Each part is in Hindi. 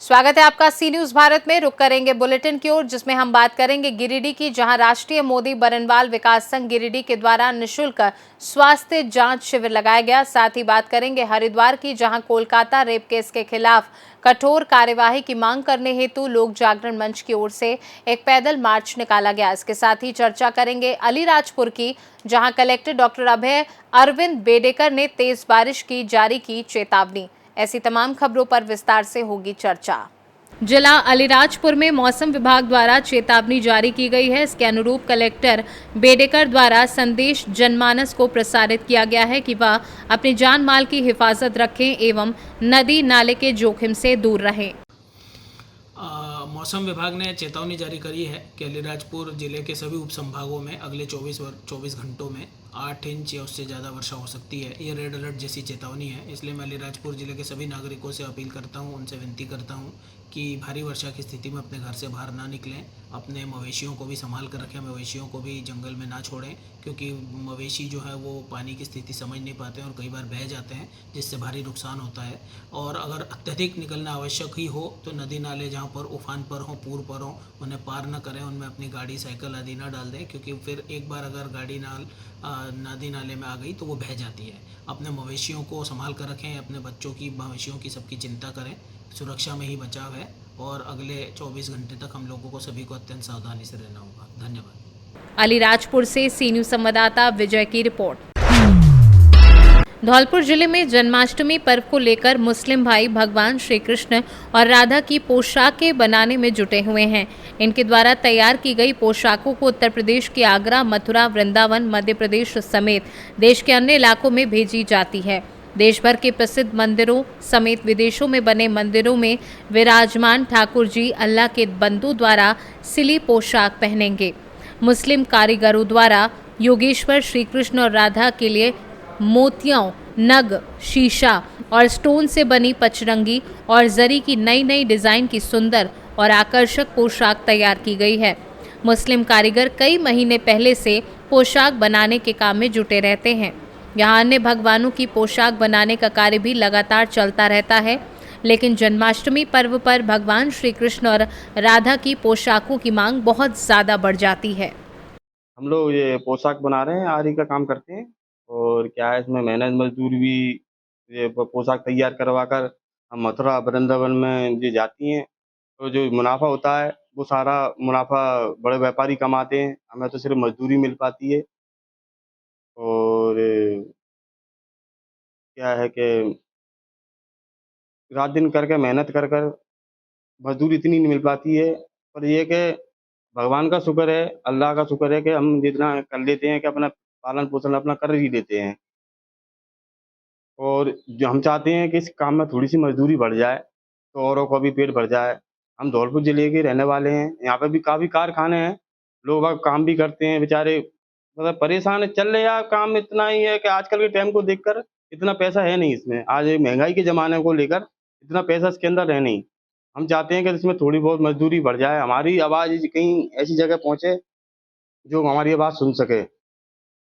स्वागत है आपका सी न्यूज भारत में। रुक करेंगे बुलेटिन की ओर, जिसमें हम बात करेंगे गिरिडीह की, जहां राष्ट्रीय मोदी बरनवाल विकास संघ गिरिडीह के द्वारा निःशुल्क स्वास्थ्य जांच शिविर लगाया गया। साथ ही बात करेंगे हरिद्वार की, जहां कोलकाता रेप केस के खिलाफ कठोर कार्यवाही की मांग करने हेतु लोक जागरण मंच की ओर से एक पैदल मार्च निकाला गया। इसके साथ ही चर्चा करेंगे अलीराजपुर की, जहां कलेक्टर डॉक्टर अभय अरविंद बेडेकर ने तेज बारिश की जारी की चेतावनी। ऐसी तमाम खबरों पर विस्तार से होगी चर्चा। जिला अलीराजपुर में मौसम विभाग द्वारा चेतावनी जारी की गई है। इसके अनुरूप कलेक्टर बेडेकर द्वारा संदेश जनमानस को प्रसारित किया गया है कि वह अपनी जान माल की हिफाजत रखें एवं नदी नाले के जोखिम से दूर रहें। मौसम विभाग ने चेतावनी जारी करी है कि अलीराजपुर जिले के सभी उपसंभागों में अगले 24 घंटों में 8 इंच या उससे ज़्यादा वर्षा हो सकती है। ये रेड अलर्ट जैसी चेतावनी है, इसलिए मैं अलीराजपुर जिले के सभी नागरिकों से अपील करता हूँ, उनसे विनती करता हूँ कि भारी वर्षा की स्थिति में अपने घर से बाहर ना निकलें, अपने मवेशियों को भी संभाल कर रखें, मवेशियों को भी जंगल में ना छोड़ें, क्योंकि मवेशी जो है वो पानी की स्थिति समझ नहीं पाते हैं और कई बार बह जाते हैं, जिससे भारी नुकसान होता है। और अगर अत्यधिक निकलना आवश्यक ही हो तो नदी नाले जहाँ पर उफान पर हों, पूर पर हों, उन्हें पार न करें, उनमें अपनी गाड़ी साइकिल आदि ना डाल दें, क्योंकि फिर एक बार अगर गाड़ी नदी नाले में आ गई तो वो बह जाती है। अपने मवेशियों को संभाल कर रखें, अपने बच्चों की, मवेशियों की सबकी चिंता करें। सुरक्षा में ही बचाव है और अगले 24 घंटे तक हम लोगों को सभी को अत्यंत सावधानी से रहना होगा। धन्यवाद। अलीराजपुर से सी न्यूज संवाददाता विजय की रिपोर्ट। धौलपुर जिले में जन्माष्टमी पर्व को लेकर मुस्लिम भाई भगवान श्री कृष्ण और राधा की पोशाकें बनाने में जुटे हुए हैं। इनके द्वारा तैयार की गई पोशाकों को उत्तर प्रदेश के आगरा, मथुरा, वृंदावन, मध्य प्रदेश समेत देश के अन्य इलाकों में भेजी जाती है। देश भर के प्रसिद्ध मंदिरों समेत विदेशों में बने मंदिरों में विराजमान ठाकुर जी अल्लाह के बंदों द्वारा सिली पोशाक पहनेंगे। मुस्लिम कारीगरों द्वारा योगेश्वर श्री कृष्ण और राधा के लिए मोतियों, नग, शीशा और स्टोन से बनी पचरंगी और जरी की नई नई डिजाइन की सुंदर और आकर्षक पोशाक तैयार की गई है। मुस्लिम कारीगर कई महीने पहले से पोशाक बनाने के काम में जुटे रहते हैं। यहाँ अन्य भगवानों की पोशाक बनाने का कार्य भी लगातार चलता रहता है, लेकिन जन्माष्टमी पर्व पर भगवान श्री कृष्ण और राधा की पोशाकों की मांग बहुत ज्यादा बढ़ जाती है। हम लोग ये पोशाक बना रहे हैं, आरी का काम करते हैं और क्या है इसमें मेहनत मजदूर भी ये पोशाक तैयार करवा कर हम मथुरा वृंदावन में ये जाती हैं, तो जो मुनाफा होता है वो सारा मुनाफा बड़े व्यापारी कमाते हैं, हमें तो सिर्फ मजदूरी मिल पाती है। और क्या है कि रात दिन करके मेहनत कर कर मजदूरी इतनी नहीं मिल पाती है, पर ये कि भगवान का शुक्र है, अल्लाह का शुक्र है कि हम जितना कर लेते हैं कि अपना पालन पोषण अपना कर ही लेते हैं। और जो हम चाहते हैं कि इस काम में थोड़ी-सी मज़दूरी बढ़ जाए, तो औरों का भी पेट भर जाए। हम धौलपुर ज़िले के रहने वाले हैं, यहाँ पे भी काफ़ी कारखाने हैं, लोग अब काम भी करते हैं बेचारे, मतलब परेशान है, चल रहा काम इतना ही है कि आजकल के टाइम को देखकर इतना पैसा है नहीं इसमें। आज ये महँगाई के ज़माने को लेकर इतना पैसा इसके अंदर है नहीं। हम चाहते हैं कि इसमें थोड़ी बहुत मज़दूरी बढ़ जाए, हमारी आवाज़ कहीं ऐसी जगह पहुँचे, जो हमारी आवाज़ सुन सके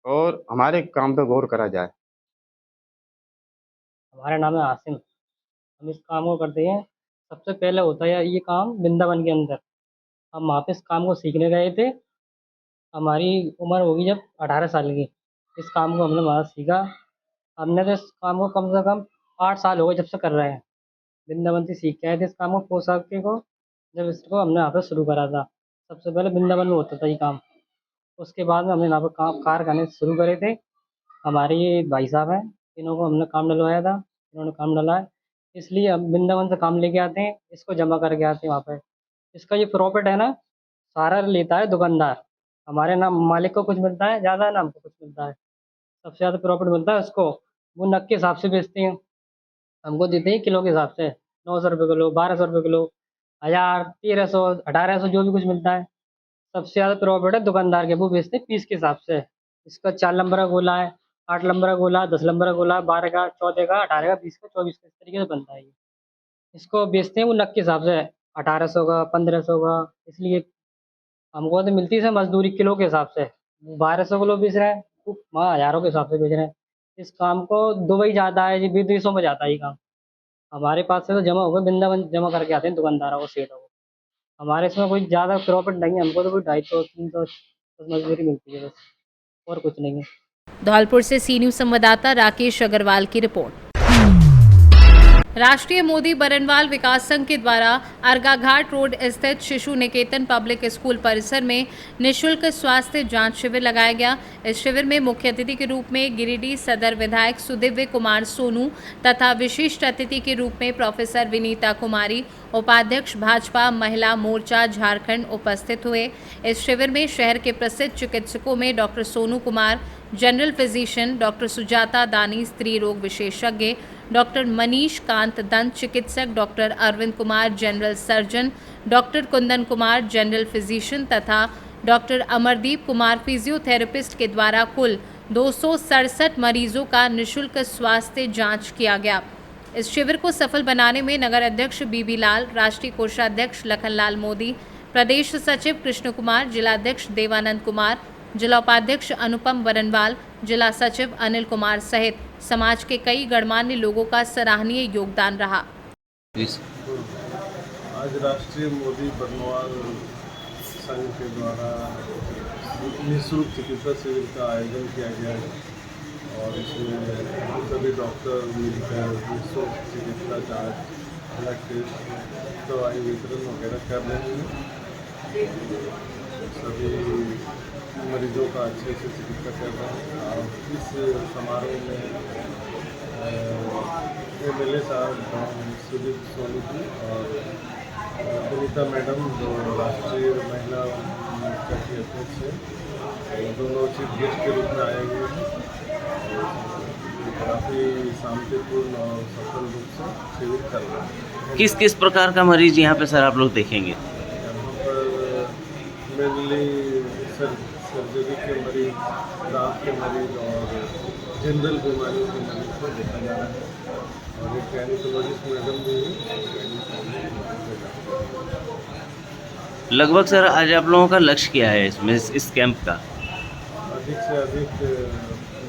और हमारे काम पे गौर करा जाए। हमारा नाम है आसिम। हम इस काम को करते हैं। सबसे पहले होता है ये काम वृंदावन के अंदर। हम वहाँ पे इस काम को सीखने गए थे। हमारी उम्र होगी जब 18 साल की। इस काम को हमने वहाँ सीखा। हमने तो इस काम को कम से कम 8 साल हो गए जब से कर रहे हैं। वृंदावन से सीख के आए थे इस काम को, पोशाक के को। जब इसको हमने यहाँ पे शुरू करा था, सबसे पहले वृंदावन में होता था ये काम। उसके बाद में हमने यहाँ पर काम कारखाने शुरू करे थे। हमारे ये भाई साहब हैं, इन्हों को हमने काम डलवाया था, इन्होंने काम डलाया। इसलिए हम वृंदावन से काम लेके आते हैं, इसको जमा करके आते हैं वहाँ पे। इसका ये प्रॉफिट है ना, सारा लेता है दुकानदार। हमारे ना मालिक को कुछ मिलता है ज़्यादा, ना हमको कुछ मिलता है। सबसे ज़्यादा प्रॉफिट मिलता है उसको। वो नग के हिसाब से बेचते हैं, हमको देते हैं किलो के हिसाब से। 900 रुपये किलो, 1200 रुपये किलो, 1000, 1300, 1800, जो भी कुछ मिलता है। सबसे ज़्यादा प्रॉफिट है दुकानदार के, वो बेचते हैं पीस के हिसाब से। इसका 4 नंबर का गोला है, 8 नंबर का गोला, 10 नंबर का गोला, 12 का, 14 का, 18 का, 20 का, 24 का, इस तरीके से बनता है ये। इसको बेचते हैं वो नग के हिसाब से, 1800 का, 1500 का। इसलिए हमको तो मिलती है मजदूरी किलो के हिसाब से। 1200 किलो बेच रहे हैं, वहाँ हज़ारों के हिसाब से बेच रहे हैं। इस काम को दुबई जाता है, ये विदेशों में जाता है ये काम। हमारे पास से तो जमा हो गए, वृंदावन जमा करके आते हैं दुकानदारों को, सेठों को। हमारे इसमें कोई ज़्यादा प्रॉफिट नहीं है, हमको तो कोई 250-300 बस मजदूरी मिलती है बस, और कुछ नहीं है। धौलपुर से सी न्यूज संवाददाता राकेश अग्रवाल की रिपोर्ट। राष्ट्रीय मोदी बरनवाल विकास संघ के द्वारा अर्गाघाट रोड स्थित शिशु निकेतन पब्लिक स्कूल परिसर में निःशुल्क स्वास्थ्य जांच शिविर लगाया गया। इस शिविर में मुख्य अतिथि के रूप में गिरिडीह सदर विधायक सुदिव्य कुमार सोनू तथा विशिष्ट अतिथि के रूप में प्रोफेसर विनीता कुमारी, उपाध्यक्ष भाजपा महिला मोर्चा झारखंड उपस्थित हुए। इस शिविर में शहर के प्रसिद्ध चिकित्सकों में doctor Sonu Kumar general physician, doctor Sujata Dani स्त्री रोग विशेषज्ञ, डॉक्टर मनीष कांत दंत चिकित्सक, doctor Arvind Kumar general surgeon, doctor Kundan Kumar general physician तथा डॉक्टर अमरदीप कुमार फिजियोथेरेपिस्ट के द्वारा कुल 267 मरीजों का निःशुल्क स्वास्थ्य जांच किया गया। इस शिविर को सफल बनाने में नगर अध्यक्ष बीबी लाल, राष्ट्रीय कोषाध्यक्ष लखनलाल मोदी, प्रदेश सचिव कृष्ण कुमार, जिलाध्यक्ष देवानंद कुमार, जिला उपाध्यक्ष अनुपम बरनवाल, जिला सचिव अनिल कुमार सहित समाज के कई गणमान्य लोगों का सराहनीय योगदान रहा। आज राष्ट्रीय मोदी बरनवाल संघ के द्वारा निःशुल्क चिकित्सा शिविर का आयोजन किया गया है और इसमें सभी डॉक्टर मिलकर निःशुल्क चिकित्सा जाँच, ब्लड टेस्ट, दवाई वितरण वगैरह कर रहे हैं। सभी मरीजों का अच्छे से चिकित्सा कर रहे हैं और इस समारोह में MLA साहब सुदीप सोनू जी और विनीता मैडम जो राष्ट्रीय महिला मोर्चा की अध्यक्ष है, दोनों चीफ गेस्ट के रूप में आए हुए हैं। काफ़ी शांतिपूर्ण और सफल रूप से शिविर चल रहा है। किस किस प्रकार का मरीज यहाँ पे सर आप लोग देखेंगे? यहाँ पर मेनली सर्जरी के मरीज, दांत के मरीज और जनरल बीमारियों के मरीज को देखा जा रहा है और एक गायनिकोलॉजिस्ट मैडम भी लगभग सर आज आप लोगों का लक्ष्य क्या है इसमें इस कैंप का? अधिक से अधिक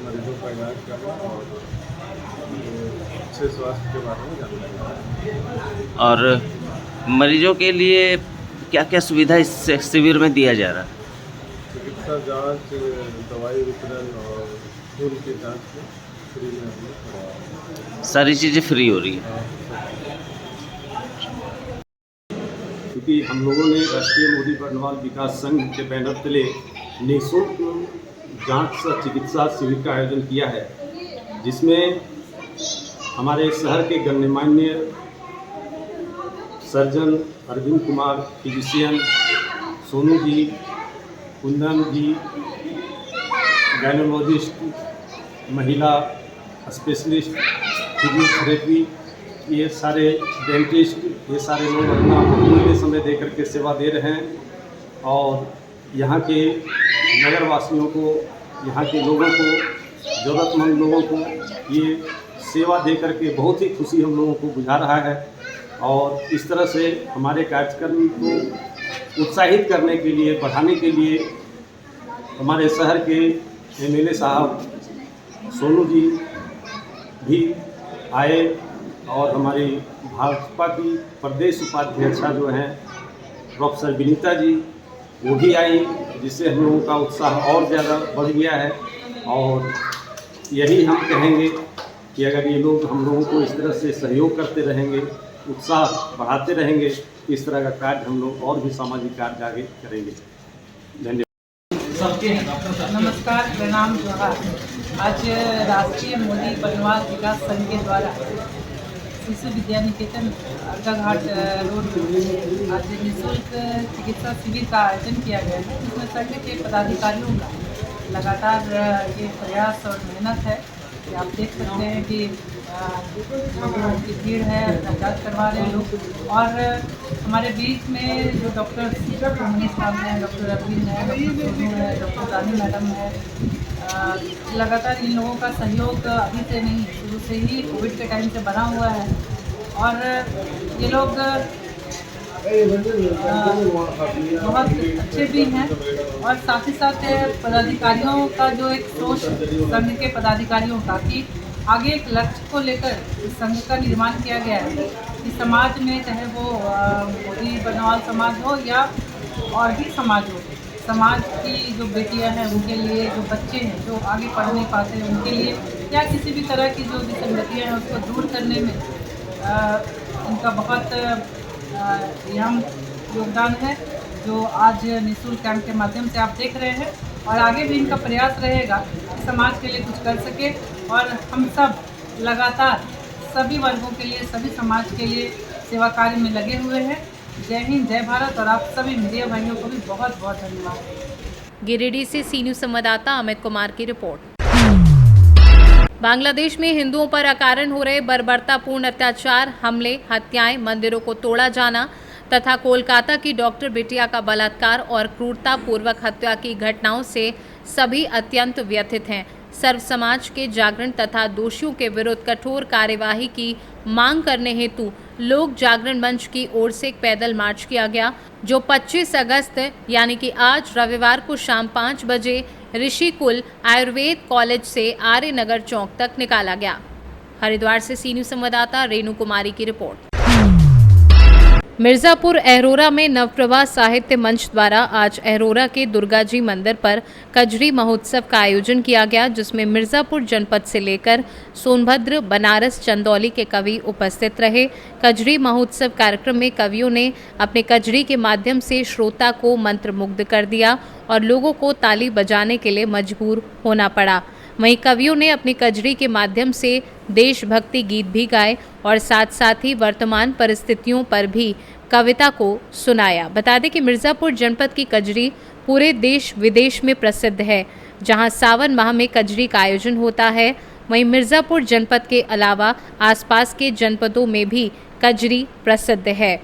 मरीजों का इलाज करना और अच्छे स्वास्थ्य के बारे में जानकारी। और मरीजों के लिए क्या क्या सुविधा इस शिविर में दिया जा रहा है? चिकित्सा जांच, दवाई वितरण और खून की जांच को फ्री में हमने करवाया। सारी चीज़ें फ्री हो रही है। क्योंकि हम लोगों ने राष्ट्रीय मोदी बरनवाल विकास संघ के बैनर तले निःशुल्क जांच चिकित्सा शिविर का आयोजन किया है, जिसमें हमारे शहर के गणमान्य सर्जन अरविंद कुमार फिजिशियन, सोनू जी, कुंदन जी गायनोलॉजिस्ट, महिला स्पेशलिस्ट, फिजियोथेरेपी, ये सारे डेंटिस्ट, ये सारे लोग अपना अमूल्य समय दे करके सेवा दे रहे हैं और यहाँ के नगर वासियों को, यहाँ के लोगों को, ज़रूरतमंद लोगों को ये सेवा दे करके बहुत ही खुशी हम लोगों को बुझा रहा है। और इस तरह से हमारे कार्यक्रम को उत्साहित करने के लिए, बढ़ाने के लिए हमारे शहर के MLA साहब सोनू जी भी आए और हमारी भाजपा की प्रदेश उपाध्यक्षा जो हैं प्रोफेसर विनीता जी, वो भी आई, जिससे हम लोगों का उत्साह और ज़्यादा बढ़ गया है। और यही हम कहेंगे कि अगर ये लोग हम लोगों को इस तरह से सहयोग करते रहेंगे, उत्साह बढ़ाते रहेंगे, इस तरह का कार्य हम लोग और भी सामाजिक कार्य आगे करेंगे। धन्यवाद। नमस्कार, प्रणाम जोहार। आज राष्ट्रीय मोदी बरनवाल विकास संघ के द्वारा शिशु विद्या निकेतन अर्गाघाट रोड में आज निःशुल्क चिकित्सा शिविर का आयोजन किया गया है, जिसमें संघ के पदाधिकारियों का लगातार ये प्रयास और मेहनत है कि आप देख सकते हैं कि लोगों की भीड़ है, जांच करवा रहे हैं लोग। और हमारे बीच में जो डॉक्टर मनीष कांत हैं, डॉक्टर अरविंद हैं, डॉक्टर सोनू है, डॉक्टर दानी मैडम है, लगातार इन लोगों का सहयोग अभी से नहीं, शुरू से ही कोविड के टाइम से बना हुआ है। और ये लोग बहुत अच्छे भी हैं और साथ ही साथ पदाधिकारियों का जो एक सोच संघ के पदाधिकारियों का कि आगे एक लक्ष्य को लेकर इस संघ का निर्माण किया गया है कि समाज में चाहे वो मोदी बनवाल समाज हो या और भी समाज हो, समाज की जो बेटियां हैं उनके लिए, जो बच्चे हैं जो आगे पढ़ नहीं पाते हैं उनके लिए, या किसी भी तरह की जो विसंगतियाँ हैं उसको दूर करने में इनका बहुत अहम योगदान है, जो आज निःशुल्क कैंप के माध्यम से आप देख रहे हैं। और आगे भी इनका प्रयास रहेगा कि समाज के लिए कुछ कर सके और हम सब लगातार सभी वर्गों के लिए, सभी समाज के लिए सेवा कार्य में लगे हुए हैं। जय हिंद, जय भारत। और आप सभी मीडिया भाइयों को भी बहुत बहुत धन्यवाद। गिरिडीह से सी न्यूज़ संवाददाता अमित कुमार की रिपोर्ट। बांग्लादेश में हिंदुओं पर अकारण हो रहे बर्बरतापूर्ण अत्याचार, हमले, हत्याएं, मंदिरों को तोड़ा जाना तथा कोलकाता की डॉक्टर बिटिया का बलात्कार और क्रूरतापूर्वक हत्या की घटनाओं से सभी अत्यंत व्यथित हैं। सर्व समाज के जागरण तथा दोषियों के विरुद्ध कठोर कार्यवाही की मांग करने हेतु लोक जागरण मंच की ओर से एक पैदल मार्च किया गया, जो 25 अगस्त यानी कि आज रविवार को शाम 5 बजे ऋषिकुल आयुर्वेद कॉलेज से आर्य नगर चौक तक निकाला गया। हरिद्वार से सी न्यूज़ संवाददाता रेणु कुमारी की रिपोर्ट। मिर्जापुर अहरोरा में नवप्रभा साहित्य मंच द्वारा आज अहरोरा के दुर्गा जी मंदिर पर कजरी महोत्सव का आयोजन किया गया, जिसमें मिर्जापुर जनपद से लेकर सोनभद्र, बनारस, चंदौली के कवि उपस्थित रहे। कजरी महोत्सव कार्यक्रम में कवियों ने अपने कजरी के माध्यम से श्रोता को मंत्रमुग्ध कर दिया और लोगों को ताली बजाने के लिए मजबूर होना पड़ा। वहीं कवियों ने अपनी कजरी के माध्यम से देशभक्ति गीत भी गाए और साथ साथ ही वर्तमान परिस्थितियों पर भी कविता को सुनाया। बता दें कि मिर्ज़ापुर जनपद की कजरी पूरे देश विदेश में प्रसिद्ध है, जहां सावन माह में कजरी का आयोजन होता है। वहीं मिर्ज़ापुर जनपद के अलावा आसपास के जनपदों में भी कजरी प्रसिद्ध है।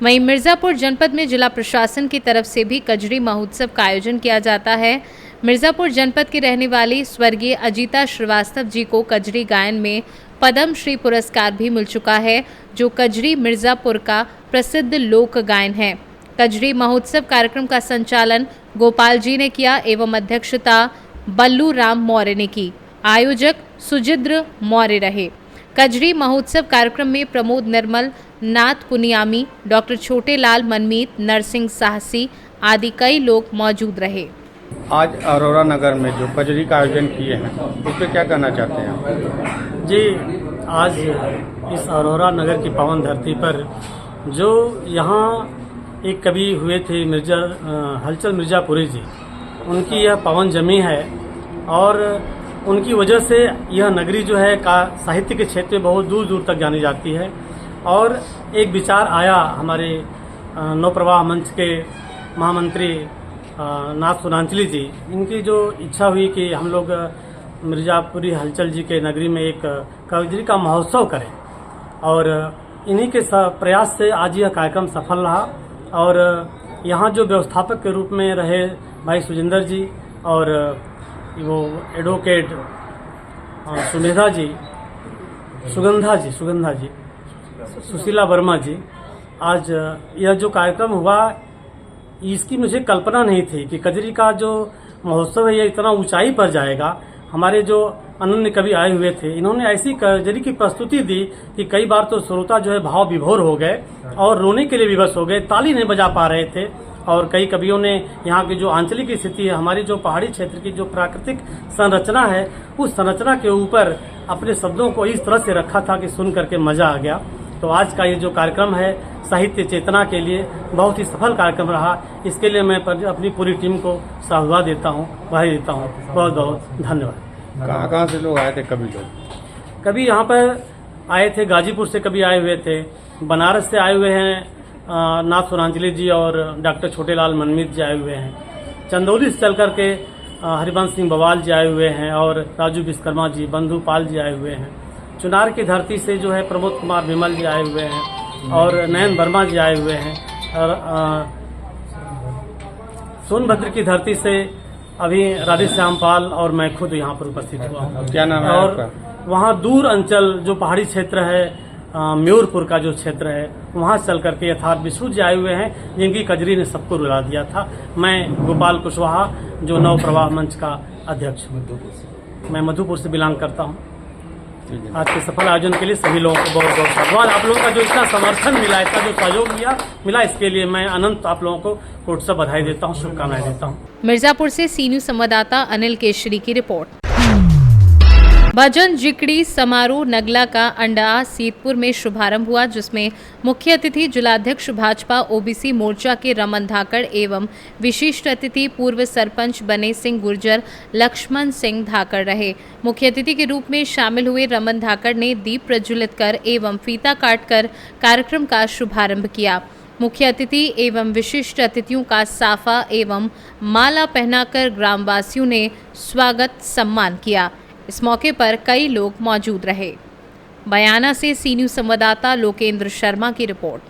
वहीं मिर्ज़ापुर जनपद में जिला प्रशासन की तरफ से भी कजरी महोत्सव का आयोजन किया जाता है। मिर्ज़ापुर जनपद की रहने वाली स्वर्गीय अजीता श्रीवास्तव जी को कजरी गायन में पद्म श्री पुरस्कार भी मिल चुका है, जो कजरी मिर्ज़ापुर का प्रसिद्ध लोक गायन है। कजरी महोत्सव कार्यक्रम का संचालन गोपाल जी ने किया एवं अध्यक्षता बल्लू राम मौर्य ने की। आयोजक सुजिद्र मौर्य रहे। कजरी महोत्सव कार्यक्रम में प्रमोद निर्मल, नाथ पुनियामी, डॉक्टर छोटे लाल मनमीत, नरसिंह साहसी आदि कई लोग मौजूद रहे। आज अरोरा नगर में जो कजरी का आयोजन किए हैं उस पर क्या कहना चाहते हैं? जी, आज इस अरोरा नगर की पावन धरती पर जो यहाँ एक कवि हुए थे हलचल मिर्ज़ापुरी जी, उनकी यह पावन जमी है और उनकी वजह से यह नगरी जो है का साहित्य के क्षेत्र में बहुत दूर दूर तक जानी जाती है। और एक विचार आया हमारे नवप्रवाह मंच के महामंत्री नाथ सुनांचली जी, इनकी जो इच्छा हुई कि हम लोग मिर्ज़ापुरी हलचल जी के नगरी में एक कजरी का महोत्सव करें, और इन्हीं के प्रयास से आज यह कार्यक्रम सफल रहा। और यहाँ जो व्यवस्थापक के रूप में रहे भाई सुजिंदर जी और वो एडवोकेट सुगंधा जी, सुशीला वर्मा जी, आज यह जो कार्यक्रम हुआ इसकी मुझे कल्पना नहीं थी कि कजरी का जो महोत्सव है यह इतना ऊंचाई पर जाएगा। हमारे जो अनन्य कवि आए हुए थे, इन्होंने ऐसी कजरी की प्रस्तुति दी कि कई बार तो श्रोता जो है भाव विभोर हो गए और रोने के लिए विवश हो गए, ताली नहीं बजा पा रहे थे। और कई कवियों ने यहाँ की जो आंचलिक स्थिति है, हमारी जो पहाड़ी क्षेत्र की जो प्राकृतिक संरचना है, उस संरचना के ऊपर अपने शब्दों को इस तरह से रखा था कि सुन करके मजा आ गया। तो आज का ये जो कार्यक्रम है साहित्य चेतना के लिए बहुत ही सफल कार्यक्रम रहा। इसके लिए मैं अपनी पूरी टीम को साधुवाद देता हूँ, बधाई देता हूँ। बहुत बहुत धन्यवाद। कहाँ से लोग आए थे? कभी यहाँ पर आए थे, गाजीपुर से कभी आए हुए थे, बनारस से आए हुए हैं नाथ सुनांचली जी और डॉक्टर छोटे लाल मनमीत जी आए हुए हैं, चंदौली से चल करके हरिवंश सिंह बवाल जी आए हुए हैं और राजू विश्वकर्मा जी, बंधु पाल जी आए हुए हैं। चुनार की धरती से जो है प्रमोद कुमार विमल जी आए हुए हैं और नयन वर्मा जी आए हुए हैं। और सोनभद्र की धरती से अभी राधेश्याम पाल और मैं खुद यहाँ पर उपस्थित हुआ हूँ। क्या नाम है और वहाँ दूर अंचल जो पहाड़ी क्षेत्र है, म्योरपुर का जो क्षेत्र है, वहाँ चल करके यथार्थ विष्णु जी आए हुए हैं, जिनकी कजरी ने सबको रुला दिया था। मैं गोपाल कुशवाहा, जो नव प्रवाह मंच का अध्यक्ष हूँ, मैं मधुपुर से बिलोंग करता हूँ। आज के सफल आयोजन के लिए सभी लोगों को बहुत बहुत धन्यवाद। आप लोगों का जो इतना समर्थन मिला, इतना जो सहयोग मिला, इसके लिए मैं अनंत आप लोगों को कोट से बधाई देता हूँ, शुभकामनाएं देता हूँ। मिर्जापुर से सी न्यूज संवाददाता अनिल केशरी की रिपोर्ट। भजन जिकड़ी समारोह नगला का अंडा सीतपुर में शुभारंभ हुआ, जिसमें मुख्य अतिथि जिलाध्यक्ष भाजपा ओबीसी मोर्चा के रमन धाकड़ एवं विशिष्ट अतिथि पूर्व सरपंच बने सिंह गुर्जर लक्ष्मण सिंह धाकड़ रहे। मुख्य अतिथि के रूप में शामिल हुए रमन धाकड़ ने दीप प्रज्वलित कर एवं फीता काटकर कार्यक्रम का शुभारंभ किया। मुख्य अतिथि एवं विशिष्ट अतिथियों का साफा एवं माला पहनाकर ग्रामवासियों ने स्वागत सम्मान किया। इस मौके पर कई लोग मौजूद रहे। बयाना से सी न्यूज संवाददाता लोकेंद्र शर्मा की रिपोर्ट।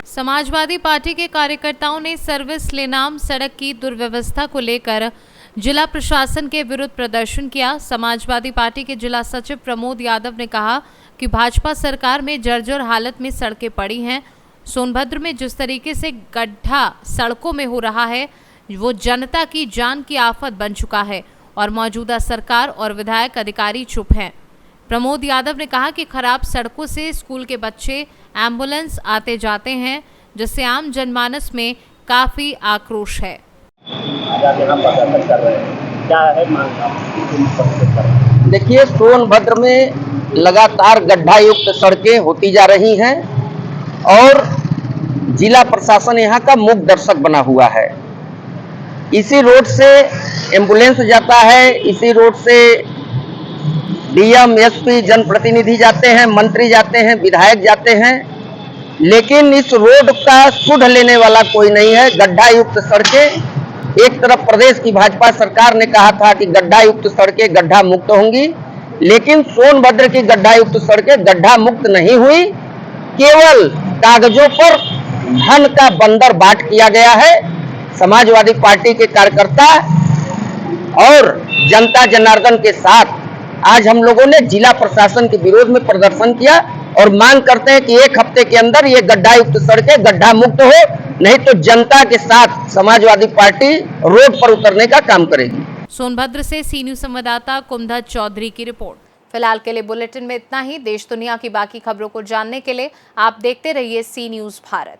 समाजवादी पार्टी के कार्यकर्ताओं ने सर्विस लेनाम सड़क की दुर्व्यवस्था को लेकर जिला प्रशासन के विरुद्ध प्रदर्शन किया। समाजवादी पार्टी के जिला सचिव प्रमोद यादव ने कहा कि भाजपा सरकार में जर्जर हालत में सड़कें पड़ी हैं। सोनभद्र में जिस तरीके से गड्ढा सड़कों में हो रहा है, वो जनता की जान की आफत बन चुका है और मौजूदा सरकार और विधायक अधिकारी चुप हैं। प्रमोद यादव ने कहा कि खराब सड़कों से स्कूल के बच्चे एम्बुलेंस आते जाते हैं, जिससे आम जनमानस में काफी आक्रोश है। देखिए, सोनभद्र में लगातार गड्ढा युक्त सड़कें होती जा रही हैं और जिला प्रशासन यहाँ का मुख्य दर्शक बना हुआ है। इसी रोड से एम्बुलेंस जाता है, इसी रोड से डीएम, एसपी, जनप्रतिनिधि जाते हैं, मंत्री जाते हैं, विधायक जाते हैं, लेकिन इस रोड का सुध लेने वाला कोई नहीं है। गड्ढा युक्त सड़कें, एक तरफ प्रदेश की भाजपा सरकार ने कहा था कि गड्ढा युक्त सड़कें गड्ढा मुक्त होंगी, लेकिन सोनभद्र की गड्ढा युक्त सड़कें गड्ढा मुक्त नहीं हुई। केवल कागजों पर धन का बंदर बाट किया गया है। समाजवादी पार्टी के कार्यकर्ता और जनता जनार्दन के साथ आज हम लोगों ने जिला प्रशासन के विरोध में प्रदर्शन किया और मांग करते हैं कि एक हफ्ते के अंदर ये गड्ढा युक्त सड़कें गड्ढा मुक्त हो, नहीं तो जनता के साथ समाजवादी पार्टी रोड पर उतरने का काम करेगी। सोनभद्र से सी न्यूज संवाददाता कुमधा चौधरी की रिपोर्ट। फिलहाल के लिए बुलेटिन में इतना ही। देश दुनिया की बाकी खबरों को जानने के लिए आप देखते रहिए सी न्यूज भारत।